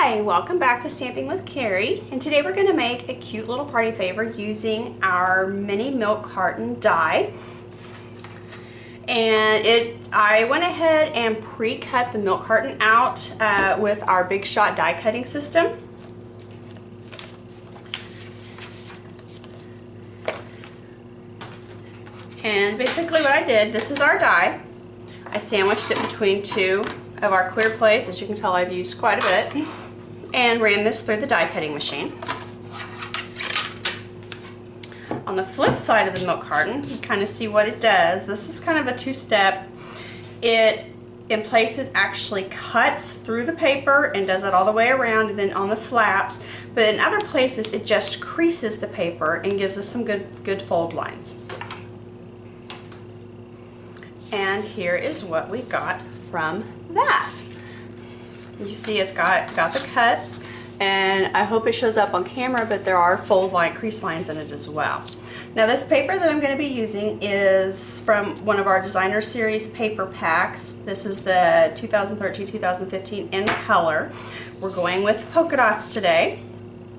Hi, welcome back to Stamping with Carrie, and today we're going to make a cute little party favor using our mini milk carton die. And I went ahead and pre-cut the milk carton out with our Big Shot die cutting system. And basically what I did, this is our die. I sandwiched it between two of our clear plates. As you can tell, I've used quite a bit, and ran this through the die cutting machine. On the flip side of the milk carton, you kind of see what it does. This is kind of a two-step. It in places actually cuts through the paper and does it all the way around and then on the flaps, but in other places it just creases the paper and gives us some good fold lines. And here is what we got from that. You see it's got the cuts, and I hope it shows up on camera, but there are fold line crease lines in it as well. Now this paper that I'm going to be using is from one of our designer series paper packs. This is the 2013-2015 in color. We're going with polka dots today,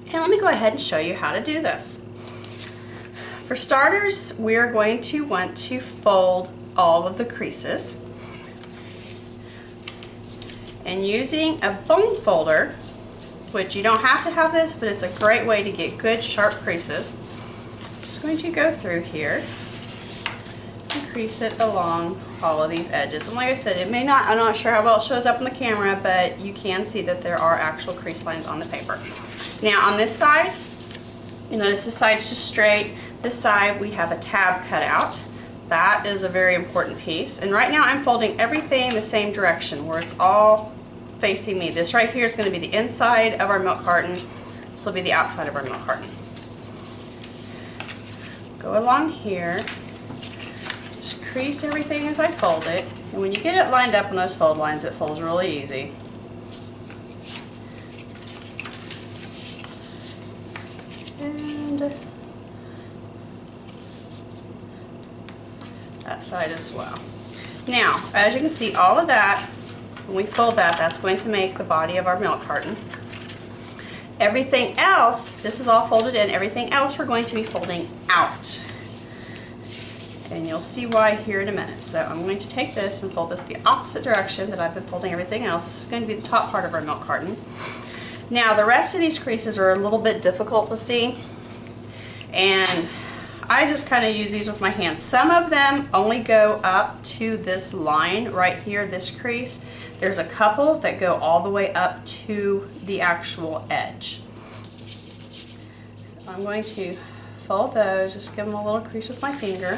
and let me go ahead and show you how to do this. For starters, we're going to want to fold all of the creases. And using a bone folder, which you don't have to have this, but it's a great way to get good sharp creases. I'm just going to go through here and crease it along all of these edges. And like I said, it may not, I'm not sure how well it shows up on the camera, but you can see that there are actual crease lines on the paper. Now on this side, you notice this side's just straight. This side we have a tab cut out. That is a very important piece. And right now I'm folding everything the same direction where it's all facing me. This right here is going to be the inside of our milk carton. This will be the outside of our milk carton. Go along here. Just crease everything as I fold it. And when you get it lined up in those fold lines, it folds really easy. And that side as well. Now, as you can see, all of that, when we fold that, that's going to make the body of our milk carton. Everything else, this is all folded in, everything else we're going to be folding out. And you'll see why here in a minute. So I'm going to take this and fold this the opposite direction that I've been folding everything else. This is going to be the top part of our milk carton. Now the rest of these creases are a little bit difficult to see, and I just kind of use these with my hands. Some of them only go up to this line right here, this crease. There's a couple that go all the way up to the actual edge. So I'm going to fold those, just give them a little crease with my finger.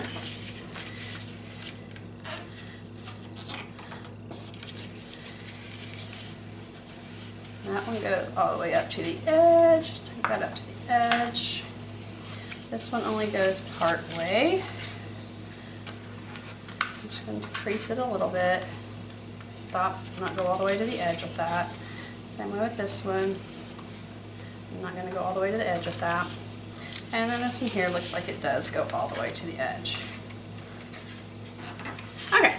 That one goes all the way up to the edge. Take that up to the edge. This one only goes part way. I'm just going to crease it a little bit. Stop, not go all the way to the edge with that. Same way with this one. I'm not going to go all the way to the edge with that. And then this one here looks like it does go all the way to the edge. Okay.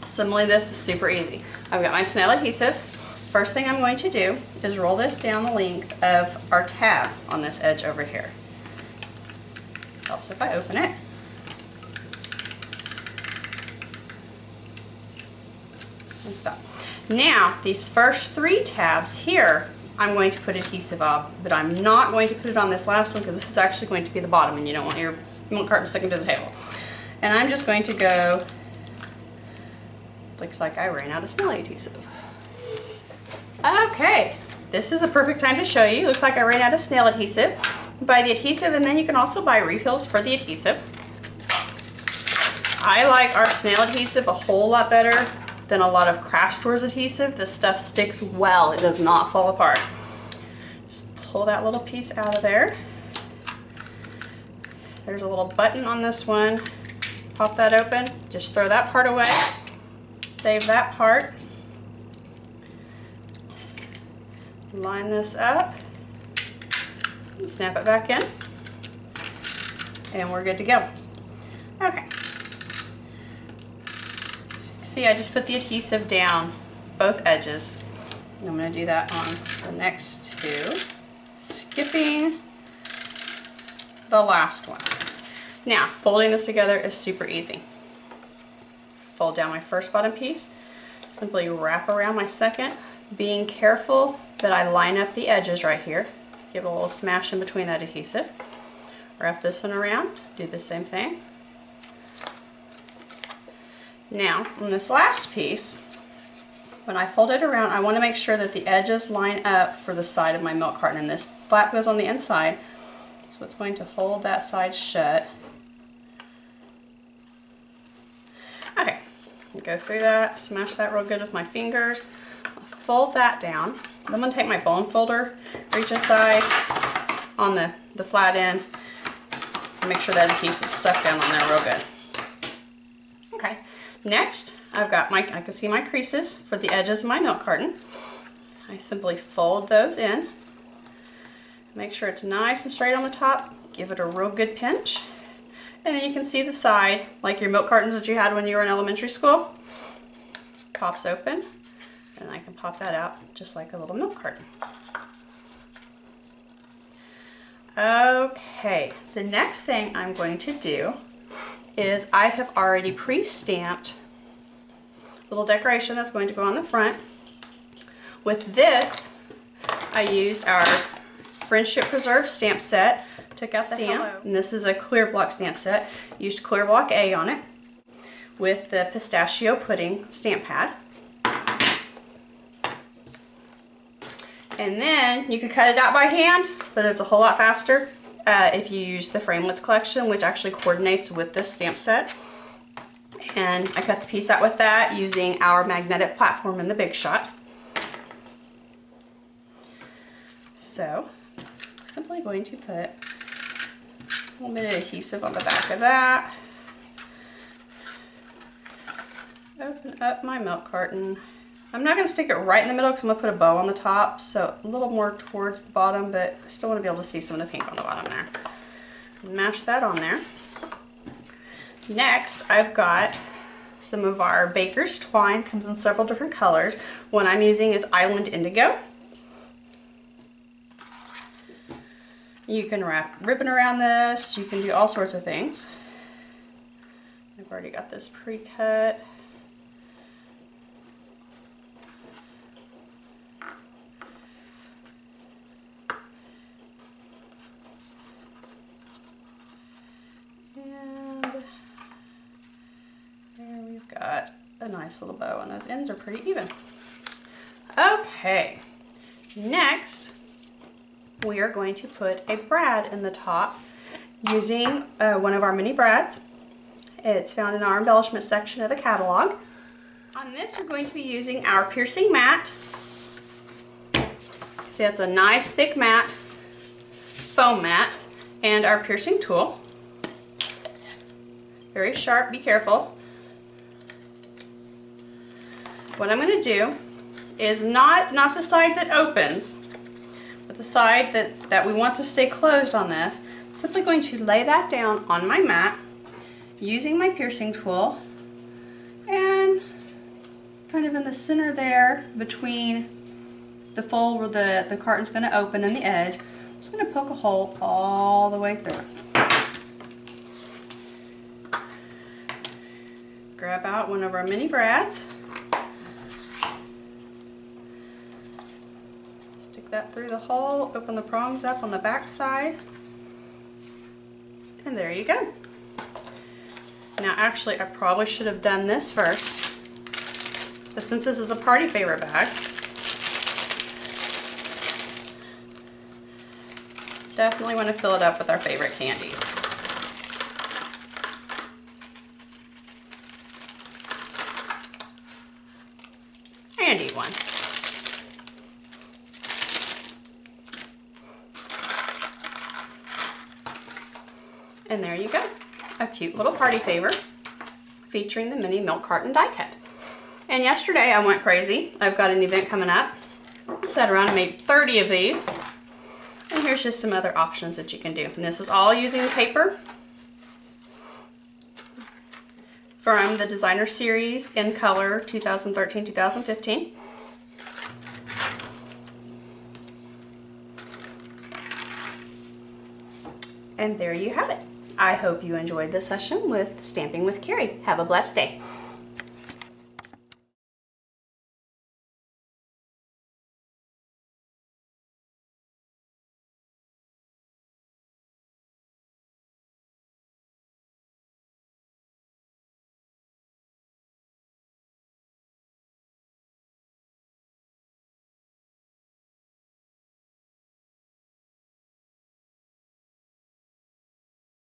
Similarly, this is super easy. I've got my snail adhesive. First thing I'm going to do is roll this down the length of our tab on this edge over here. Helps if I open it. And stop. Now, these first three tabs here, I'm going to put adhesive on, but I'm not going to put it on this last one because this is actually going to be the bottom and you don't want your milk carton sticking to the table. And I'm just going to go, looks like I ran out of snail adhesive. Okay, this is a perfect time to show you. Looks like I ran out of snail adhesive. Buy the adhesive, and then you can also buy refills for the adhesive. I like our snail adhesive a whole lot better than a lot of craft stores adhesive. This stuff sticks well. It does not fall apart. Just pull that little piece out of there. There's a little button on this one. Pop that open. Just throw that part away. Save that part. Line this up. And snap it back in, and we're good to go. Okay. See, I just put the adhesive down both edges. And I'm going to do that on the next two, skipping the last one. Now, folding this together is super easy. Fold down my first bottom piece, simply wrap around my second, being careful that I line up the edges right here. Give it a little smash in between that adhesive. Wrap this one around, do the same thing. Now, on this last piece, when I fold it around, I want to make sure that the edges line up for the side of my milk carton, and this flap goes on the inside. So it's going to hold that side shut. Okay, go through that, smash that real good with my fingers, fold that down. I'm going to take my bone folder, reach inside on the flat end, and make sure that adhesive's stuck down on there real good. Okay, next I've got I can see my creases for the edges of my milk carton. I simply fold those in. Make sure it's nice and straight on the top. Give it a real good pinch. And then you can see the side, like your milk cartons that you had when you were in elementary school. Pops open, and I can pop that out just like a little milk carton. Okay, the next thing I'm going to do is I have already pre-stamped a little decoration that's going to go on the front. With this, I used our Friendship Preserve stamp set. Took out the stamp, and this is a clear block stamp set. Used clear block A on it with the pistachio pudding stamp pad. And then you could cut it out by hand, but it's a whole lot faster if you use the Framelits collection, which actually coordinates with this stamp set. And I cut the piece out with that using our magnetic platform in the Big Shot. So, simply going to put a little bit of adhesive on the back of that. Open up my milk carton. I'm not going to stick it right in the middle because I'm going to put a bow on the top, so a little more towards the bottom, but I still want to be able to see some of the pink on the bottom there. Mash that on there. Next, I've got some of our Baker's Twine. Comes in several different colors. One I'm using is Island Indigo. You can wrap ribbon around this. You can do all sorts of things. I've already got this pre-cut. And there we've got a nice little bow, and those ends are pretty even. Okay, next we are going to put a brad in the top using one of our mini brads. It's found in our embellishment section of the catalog. On this, we're going to be using our piercing mat. See, that's a nice thick mat, foam mat, and our piercing tool. Very sharp, be careful. What I'm going to do is not the side that opens, but the side that we want to stay closed on this. I'm simply going to lay that down on my mat using my piercing tool, and kind of in the center there between the fold where the carton's going to open and the edge, I'm just going to poke a hole all the way through. Grab out one of our mini brads, stick that through the hole, open the prongs up on the back side, and there you go. Now actually I probably should have done this first, but since this is a party favor bag, definitely want to fill it up with our favorite candies. And eat one. And there you go. A cute little party favor featuring the mini milk carton die cut. And yesterday I went crazy. I've got an event coming up. Sat around and made 30 of these. And here's just some other options that you can do. And this is all using paper from the Designer Series in Color 2013-2015. And there you have it. I hope you enjoyed this session with Stamping with Carrie. Have a blessed day.